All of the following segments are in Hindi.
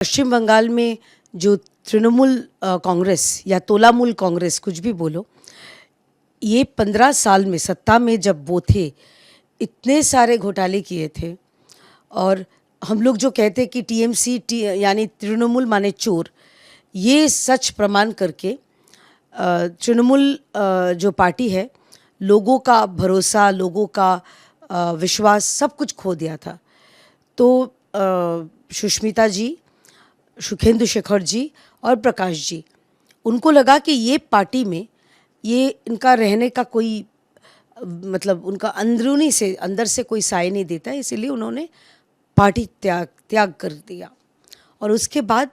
पश्चिम बंगाल में जो तृणमूल कांग्रेस या तोलामूल कांग्रेस कुछ भी बोलो, ये 15 साल में सत्ता में जब वो थे इतने सारे घोटाले किए थे। और हम लोग जो कहते कि टीएमसी यानी तृणमूल माने चोर, ये सच प्रमाण करके तृणमूल जो पार्टी है, लोगों का भरोसा, लोगों का विश्वास सब कुछ खो दिया था। तो सुष्मिता जी, सुखेंदु शेखर जी और प्रकाश जी, उनको लगा कि ये पार्टी में ये इनका रहने का कोई मतलब उनका अंदरूनी से अंदर से कोई साय नहीं देता, इसीलिए उन्होंने पार्टी त्याग कर दिया। और उसके बाद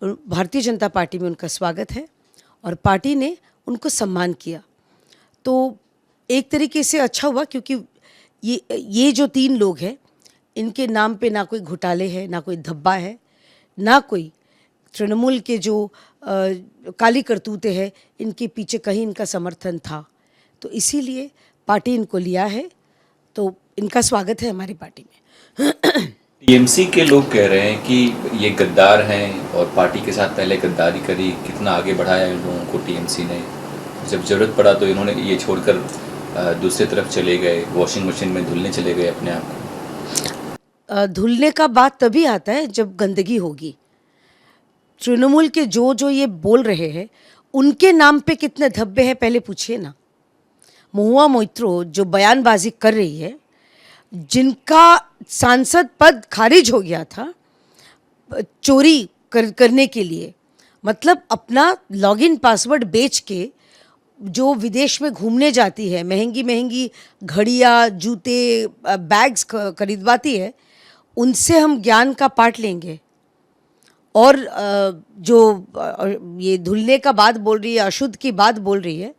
भारतीय जनता पार्टी में उनका स्वागत है और पार्टी ने उनको सम्मान किया। तो एक तरीके से अच्छा हुआ, क्योंकि ये जो 3 लोग हैं, इनके नाम पे ना कोई घोटाले है, ना कोई धब्बा है, ना कोई तृणमूल के जो काली करतूतें हैं, इनके पीछे कहीं इनका समर्थन था। तो इसीलिए पार्टी इनको लिया है, तो इनका स्वागत है हमारी पार्टी में। टीएमसी के लोग कह रहे हैं कि ये गद्दार हैं और पार्टी के साथ पहले गद्दारी करी, कितना आगे बढ़ाया इन लोगों को टीएमसी ने। जब ज़रूरत पड़ा तो इन्होंने ये छोड़कर दूसरी तरफ चले गए, वॉशिंग मशीन में धुलने चले गए अपने आप को। धुलने का बात तभी आता है जब गंदगी होगी। तृणमूल के जो ये बोल रहे हैं, उनके नाम पे कितने धब्बे हैं पहले पूछिए ना। महुआ मोइत्रो जो बयानबाजी कर रही है, जिनका सांसद पद खारिज हो गया था चोरी करने के लिए, मतलब अपना लॉगिन पासवर्ड बेच के जो विदेश में घूमने जाती है, महंगी महंगी घड़ियाँ, जूते, बैग्स खरीदवाती है, उनसे हम ज्ञान का पाठ लेंगे। और जो ये धुलने का बात बोल रही है, अशुद्ध की बात बोल रही है,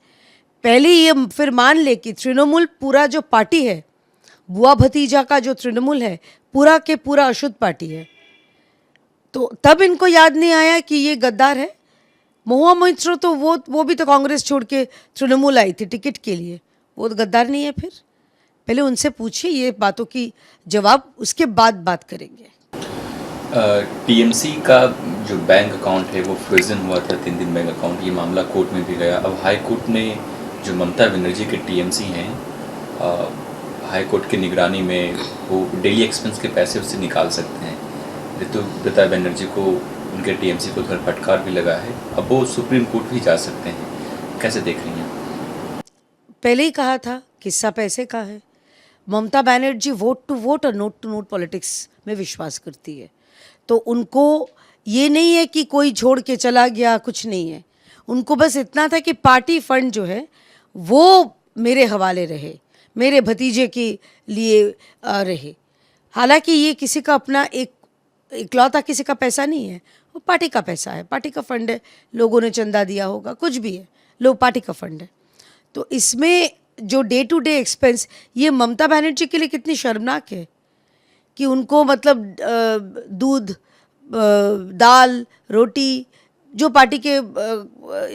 पहले ये फिर मान ले कि तृणमूल पूरा जो पार्टी है, बुआ भतीजा का जो तृणमूल है, पूरा के पूरा अशुद्ध पार्टी है। तो तब इनको याद नहीं आया कि ये गद्दार है। महुआ मोइत्रो तो वो भी तो कांग्रेस छोड़ के तृणमूल आई थी टिकट के लिए, वो तो गद्दार नहीं है। फिर पहले उनसे पूछिए ये बातों की जवाब, उसके बाद बात करेंगे। टीएमसी का जो बैंक अकाउंट है वो फ्रोजन हुआ था, 3 दिन बैंक अकाउंट, ये मामला कोर्ट में भी गया। अब हाई कोर्ट ने जो ममता बनर्जी के टीएमसी हैं, हाई कोर्ट की निगरानी में वो डेली एक्सपेंस के पैसे उससे निकाल सकते हैं। ऋतुव्रता बनर्जी को, उनके टीएमसी को थोड़ा फटकार भी लगा है। अब वो सुप्रीम कोर्ट भी जा सकते हैं, कैसे देख रही हैं? पहले ही कहा था किस्सा पैसे का है। Mamata Banerjee vote to vote और नोट टू नोट पॉलिटिक्स में विश्वास करती है। तो उनको ये नहीं है कि कोई छोड़ के चला गया, कुछ नहीं है। उनको बस इतना था कि पार्टी फंड जो है वो मेरे हवाले रहे, मेरे भतीजे के लिए रहे। हालांकि ये किसी का अपना इकलौता किसी का पैसा नहीं है, वो पार्टी का पैसा है, पार्टी का फंड है, लोगों ने चंदा दिया होगा, कुछ भी है, लोग पार्टी का फंड है। तो इसमें जो डे टू डे एक्सपेंस, ये ममता बनर्जी के लिए कितनी शर्मनाक है कि उनको मतलब दूध, दाल, रोटी, जो पार्टी के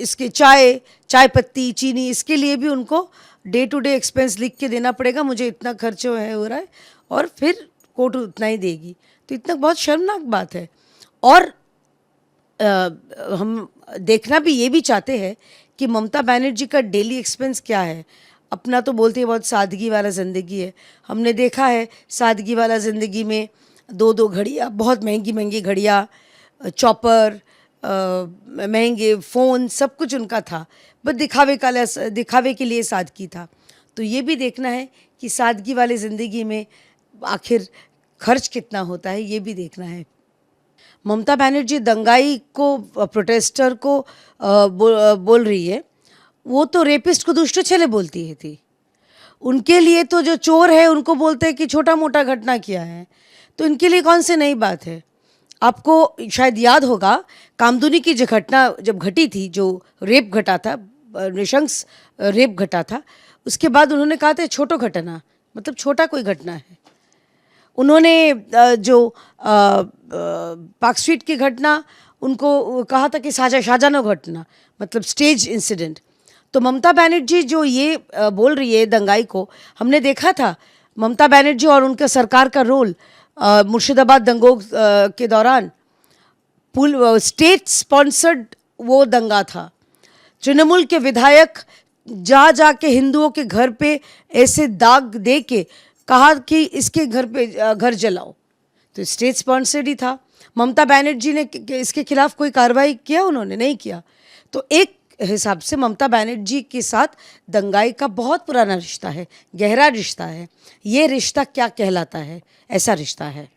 इसके चाय पत्ती, चीनी, इसके लिए भी उनको डे टू डे एक्सपेंस लिख के देना पड़ेगा, मुझे इतना खर्च हो रहा है, और फिर कोर्ट उतना ही देगी। तो इतना बहुत शर्मनाक बात है। और हम देखना भी ये भी चाहते हैं कि ममता बनर्जी का डेली एक्सपेंस क्या है। अपना तो बोलते हैं बहुत सादगी वाला ज़िंदगी है, हमने देखा है सादगी वाला ज़िंदगी में 2-2 घड़ियाँ, बहुत महंगी महंगी घड़ियाँ, चॉपर, महंगे फ़ोन, सब कुछ उनका था, बस दिखावे के लिए सादगी था। तो ये भी देखना है कि सादगी वाली ज़िंदगी में आखिर खर्च कितना होता है, ये भी देखना है। ममता बनर्जी दंगाई को, प्रोटेस्टर को बोल रही है, वो तो रेपिस्ट को दुष्ट छले बोलती है थी। उनके लिए तो जो चोर है उनको बोलते हैं कि छोटा मोटा घटना किया है, तो इनके लिए कौन सी नई बात है। आपको शायद याद होगा कामदुनी की जो घटना जब घटी थी, जो रेप घटा था, नृशंस रेप घटा था, उसके बाद उन्होंने कहा था छोटो घटना, मतलब छोटा कोई घटना है। उन्होंने जो पार्क स्ट्रीट की घटना, उनको कहा था कि शाहजहां घटना, मतलब स्टेज इंसिडेंट। तो ममता बनर्जी जो ये बोल रही है दंगाई को, हमने देखा था ममता बनर्जी और उनके सरकार का रोल मुर्शिदाबाद दंगों के दौरान स्टेट स्पॉन्सर्ड वो दंगा था। तृणमूल के विधायक जा जा के हिंदुओं के घर पे ऐसे दाग दे के कहा कि इसके घर पे घर जलाओ, तो स्टेट स्पॉन्सर्ड ही था। ममता बनर्जी ने इसके खिलाफ कोई कार्रवाई किया? उन्होंने नहीं किया। तो एक हिसाब से ममता बनर्जी के साथ दंगाई का बहुत पुराना रिश्ता है, गहरा रिश्ता है। ये रिश्ता क्या कहलाता है? ऐसा रिश्ता है।